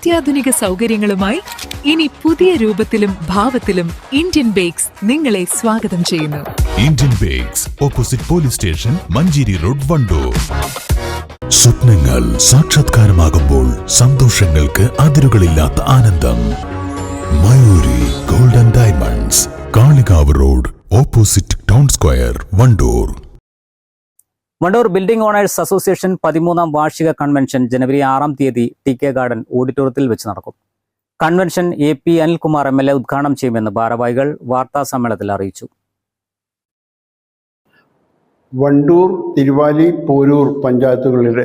അത്യാധുനിക സൗകര്യങ്ങളുമായി ഇനി പുതിയ രൂപത്തിലും ഭാവത്തിലും ഇന്ത്യൻ ബേക്സ് നിങ്ങളെ സ്വാഗതം ചെയ്യുന്നു. Indian bakes, opposite police station, Manjeri road, Wandoor. സ്വപ്നങ്ങൾ സാക്ഷാത്കാരമാകുമ്പോൾ സന്തോഷങ്ങൾക്ക് അതിരുകളില്ലാത്ത ആനന്ദം. Mayuri golden diamonds, Kalikavu road, opposite town square, Wandoor. Wandoor building owners association 13ാം വാർഷിക കൺവെൻഷൻ ജനുവരി 6-ാം തീയതി TK ഗാർഡൻ ഓഡിറ്റോറിയത്തിൽ വെച്ച് നടക്കും. കൺവെൻഷൻ AP അനിൽകുമാർ MLA ഉദ്ഘാടനം ചെയ്യുമെന്ന് ഭാരവാഹികൾ വാർത്താ സമ്മേളനത്തിൽ അറിയിച്ചു. വണ്ടൂർ, തിരുവാലി, പോരൂർ പഞ്ചായത്തുകളിലെ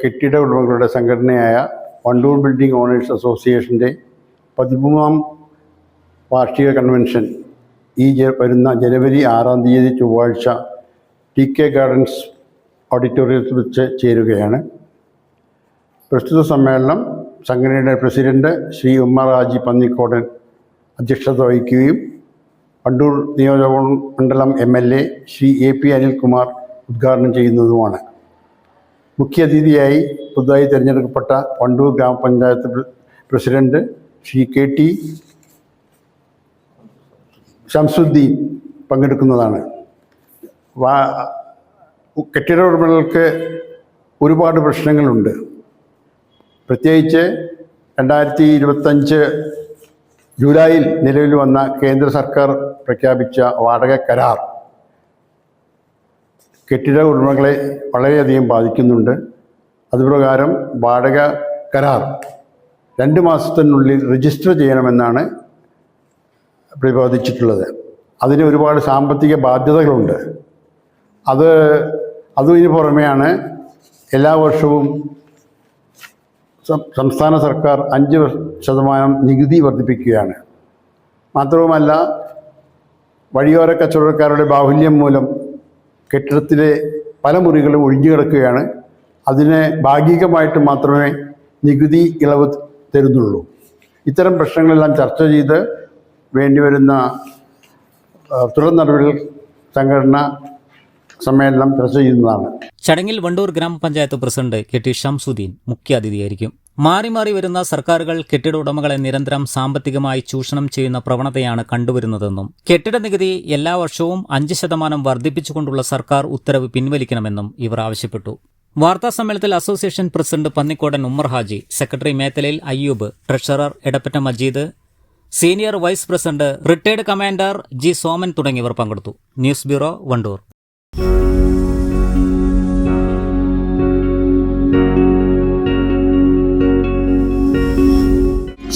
കെട്ടിട ഉടമകളുടെ സംഘടനയായ വണ്ടൂർ ബിൽഡിംഗ് ഓണേഴ്സ് അസോസിയേഷൻ്റെ 13ാം വാർഷിക കൺവെൻഷൻ വരുന്ന ജനുവരി 6-ാം തീയതി ചൊവ്വാഴ്ച TK ഗാർഡൻസ് ഓഡിറ്റോറിയത്തിൽ വെച്ച് ചേരുകയാണ്. പ്രസ്തുത സമ്മേളനം സംഘടനയുടെ പ്രസിഡന്റ് ശ്രീ ഉമ്മർ ഹാജി പന്നിക്കോടൻ അധ്യക്ഷത വഹിക്കുകയും വണ്ടൂർ നിയോജകമണ്ഡലം MLA ശ്രീ AP അനിൽകുമാർ ഉദ്ഘാടനം ചെയ്യുന്നതുമാണ്. മുഖ്യാതിഥിയായി പുതുതായി തിരഞ്ഞെടുക്കപ്പെട്ട വണ്ടൂർ ഗ്രാമപഞ്ചായത്ത് പ്രസിഡന്റ് ശ്രീ KT ഷംസുദ്ദീൻ പങ്കെടുക്കുന്നതാണ്. കെട്ടിട ഉടമകൾക്ക് ഒരുപാട് പ്രശ്നങ്ങളുണ്ട്. പ്രത്യേകിച്ച് 2025 ജൂലൈയിൽ നിലവിൽ വന്ന കേന്ദ്ര സർക്കാർ പ്രഖ്യാപിച്ച വാടക കരാർ കെട്ടിട ഉടമകളെ വളരെയധികം ബാധിക്കുന്നുണ്ട്. അതുപ്രകാരം വാടക കരാർ 2 മാസത്തിനുള്ളിൽ രജിസ്റ്റർ ചെയ്യണമെന്നാണ് പ്രതിപാദിച്ചിട്ടുള്ളത്. അതിന് ഒരുപാട് സാമ്പത്തിക ബാധ്യതകളുണ്ട്. അതിന് പുറമെയാണ് എല്ലാ വർഷവും സംസ്ഥാന സർക്കാർ 5% നികുതി വർദ്ധിപ്പിക്കുകയാണ്. മാത്രവുമല്ല, വഴിയോര കച്ചവടക്കാരുടെ ബാഹുല്യം മൂലം കെട്ടിടത്തിലെ പല മുറികളും ഒഴിഞ്ഞു കിടക്കുകയാണ്. അതിന് ഭാഗികമായിട്ട് മാത്രമേ നികുതി ഇളവ് തരുന്നുള്ളൂ. ഇത്തരം പ്രശ്നങ്ങളെല്ലാം ചർച്ച ചെയ്ത് വേണ്ടിവരുന്ന തുടർ നടപടികൾ സംഘടന സമ്മേളനം ചർച്ച ചെയ്യുന്നതാണ്. ചടങ്ങിൽ വണ്ടൂർ ഗ്രാമപഞ്ചായത്ത് പ്രസിഡന്റ് KT ഷംസുദ്ദീൻ മുഖ്യാതിഥിയായിരിക്കും. മാറി മാറി വരുന്ന സർക്കാരുകൾ കെട്ടിട ഉടമകളെ നിരന്തരം സാമ്പത്തികമായി ചൂഷണം ചെയ്യുന്ന പ്രവണതയാണ് കണ്ടുവരുന്നതെന്നും കെട്ടിട നികുതി എല്ലാ വർഷവും 5% വർദ്ധിപ്പിച്ചുകൊണ്ടുള്ള സർക്കാർ ഉത്തരവ് പിൻവലിക്കണമെന്നും ഇവർ ആവശ്യപ്പെട്ടു. വാർത്താ സമ്മേളനത്തിൽ association president Pannikkodan Ummer Haji, secretary Methalayil Ayyub, treasurer Edappatta Majeed, senior vice president retired commander G Soman തുടങ്ങിയവർ പങ്കെടുത്തു. News bureau, Wandoor.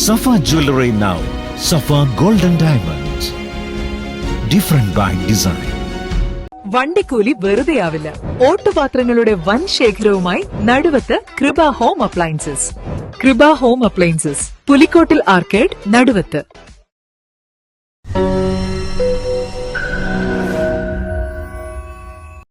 Safa Jewelry now. Safa Golden Diamonds. Different by design. വണ്ടിക്കൂലി വെറുതെയാവില്ല. ഓട്ടുപാത്രങ്ങളുടെ വൻ ശേഖരവുമായി നടുവത്ത് കൃപ ഹോം അപ്ലയൻസസ്. കൃപ ഹോം അപ്ലയൻസസ്, പുലിക്കോട്ടിൽ ആർക്കേഡ്, നടുവത്ത്.